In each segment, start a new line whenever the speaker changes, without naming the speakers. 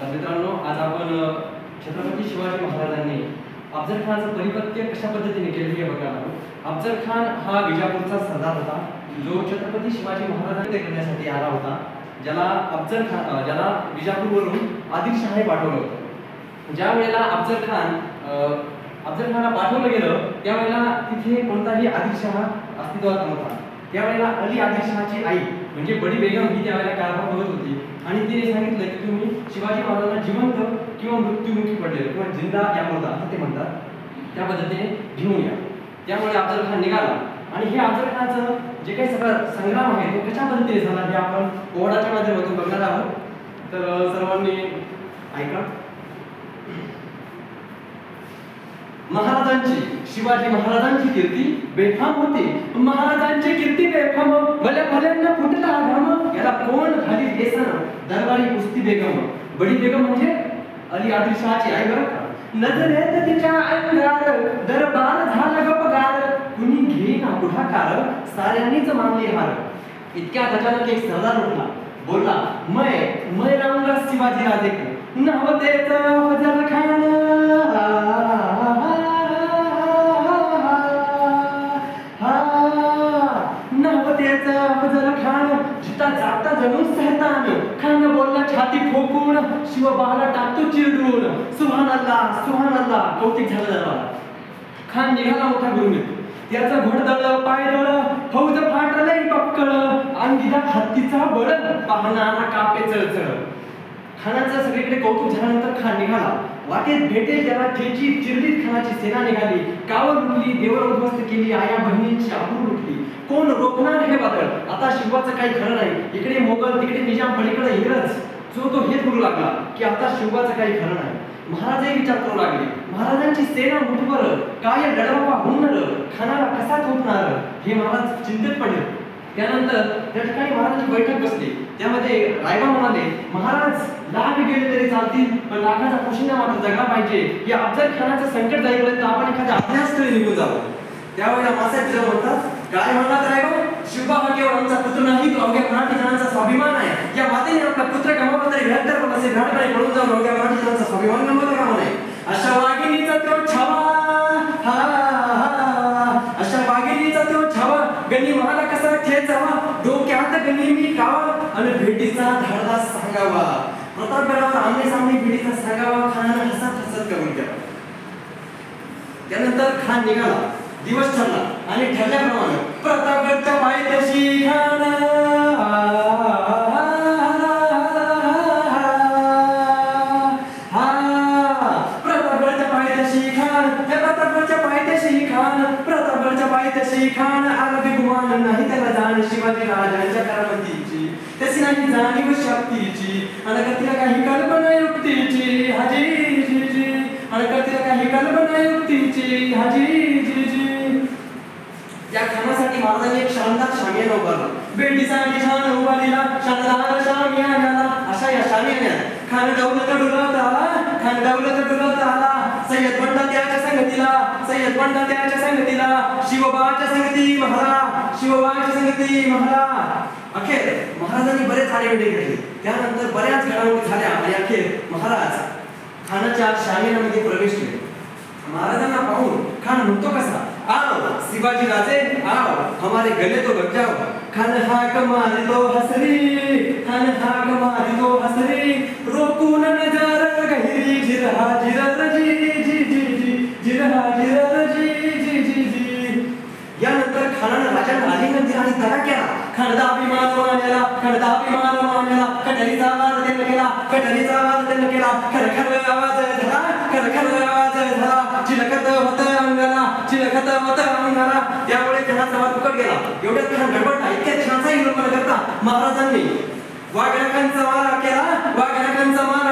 तर मित्रांनो, आज आपण छत्रपती शिवाजी महाराजांनी अफजल खानाचं परिपत्य कशा पद्धतीने केले हे बघणार आहोत। अफजल खान हा विजापूरचा सरदार होता, जो छत्रपती शिवाजी महाराजांना करण्यासाठी आला होता, ज्याला विजापूरवरून आदिलशहाने पाठवलं होतं। ज्या वेळेला अफजल खानाला पाठवलं गेलं त्यावेळेला तिथे कोणताही आदिलशहा अस्तित्वात नव्हता। त्यावेळेला अली आदिलशहाची आई म्हणजे बडी बेगम ही त्यावेळेला कारभार बघत होती आणि तिने सांगितलं की तुम्ही शिवाजी महाराजांना जिवंत किंवा मृत्युमुखी पडलेले किंवा जिंदा या मृदा असं ते म्हणतात त्या पद्धतीने घेऊन या। त्यामुळे अफजल खान निघाला आणि हे अफजल खानचं जे काही सगळं संग्राम आहे तो कशा पद्धतीने झाला हे आपण पोवाडाच्या माध्यमातून बघणार आहोत। तर सर्वांनी ऐका। शिवाजी महाराजांची कीर्ती बेफाम होती, महाराजांची कीर्ती बेफाम, भल्या भल्यांना फुटला घाम, याला कोण घाली व्यसन, दरबारी कुस्ती बेगम। बडी बेगम म्हणजे अली आदिलशहाची आई बरं का। नजरेत तिच्या अंगार दरबार झाला गपगार, कुणी घेईना पुढाकार, साऱ्यांनीच मानली हार। इतक्यात अचानक एक सरदार उठला, बोलला मैं रामगा शिवाजी राजे को नाव देत अफजल खान। अफजल खान जिता जाता जणू सहतान, खान बोलला छाती ठोकून, शिवबाला टाकतो चिरडून, सुभान अल्लाह कौतिक झालं दरबार। खान निघाला मोठा गुरुमित, त्याचं घोडदळ पायदळ फौज फाटलंय पक्कळ, अंगिदा हत्तीचा बळ पाहणारा कापे चळचळ। खानाचं सगळीकडे कौतुक झाल्यानंतर खान निघाला, वाटेत भेटेल त्याला ठेची चिरडीत खानाची सेना निघाली, कावड लुटली, देवर उद्ध्वस्त केली, आया बहिणींची आबरू लुटली, कोण रोखणार हे वादळ, आता शिवाचं काही खरं नाही, इकडे मोगल तिकडे निजाम पलीकडे इंग्रज, जो तो हेच बोलू लागला की आता शिवाचं काही खरं नाही। महाराजही विचार करू लागले, महाराजांची सेना मुठभर काय लढावा हुनर, खानाला कसा थोपणार हे महाराज चिंतेत पडले। त्यानंतर त्या ठिकाणी महाराजांची बैठक बसली, त्यामध्ये रायबा म्हणाले, महाराज लाख गेले तरी चालतील पण लाखाचा पोशिंदा मात्र जगला पाहिजे, या अफजल खानाचं संकट जाईपर्यंत आपण एखाद्या अभ्यासस्थळी निघून जावं। त्यावेळेला मासाहेब म्हणतात, काय म्हणतात रायबा, शिवबा हा केवळ आमचा पुत्र नाही, तो अवघ्या मराठी जनांचा स्वाभिमान आहे। या मातेने आपला पुत्र गमावला तरी विहत्तर पण असे घाटपणे पडून जाऊन अवघ्या मराठी जनांचा स्वाभिमान गमावला कामा नये। अशा वाघिणीचा तो छावा, अशा वाघिणीचा तो छावा, गणी मला कसा ठेचावा, डोक्यात गणी मी कावा, आणि भेटीचा धाडा सांगावा। प्रतापगडावर आमने सामने भेटीचा सांगावा, खानाने हसत हसत कबूल केला। त्यानंतर खान निघाला, दिवस ठरला आणि ठरल्याप्रमाणे प्रतापगडच्या पायथ्याशी खान, प्रतापगडच्या खान आला बेगुमान, नाही त्याला जाण शिवाजी राजांच्या करामतीची, त्याची नाही जाणीव शक्तीची, आणि तिला काही कल्पना युक्तीची, हाजी जी जी, आणि तिला काही कल्पना युक्तीची, हाजी जी जी। या खानासाठी महाराजांनी एक शानदार शामियाना उभारला, बेटीसाठी छान उभा दिला शानदार शामियाना। अशा या शामियान्यात खान दौलत डुलत आला, सय्यद बंडा त्याच्या संगतीला, शिवबाच्या संगती महारा। अखेर महाराजांनी बरेच आडेवेढे घेतले, त्यानंतर बऱ्याच घडामोडी झाल्या आणि अखेर महाराज खानाच्या शामियानामध्ये प्रवेश केले। महाराजांना पाहून खान म्हणतो कसा, आओ शिवाजी राजे आओ, हमारे गले तो लग जाओ। खान हाक मारी तो हसरी, रोकून नजर गहिरी, जिरहा जिरर जी जी जी जी, जिरहा जिरर जी जी जी जी। यानंतर खानाने राजांना आलिंगन दिला आणि तडा केला, खडदाभिमान मानला, कटरीचा आवाज त्यांना केला, खरखर आवाज झाला, चिलखत होत अंगाला। त्यामुळे त्यांना सवाल फुकट गेला। एवढ्यात खान गडबडला, इतक्या छानसा विलोपन करता महाराजांनी वाघनखांचा मारा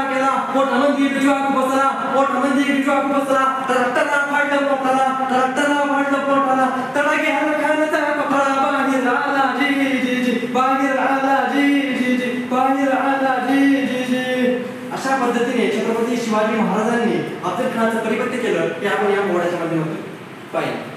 केला, पोटामध्ये बिजवाक बसला, रक्ताला फाडलं पोटाला, तडा घ्यायला खानाचा कपडा बाहेर आला जी। अशा पद्धतीने छत्रपती शिवाजी महाराजांनी अफजल खानाचं परिपत्य केलं, हे आपण या पोवाड्याच्या माध्यमातून पाहिलं।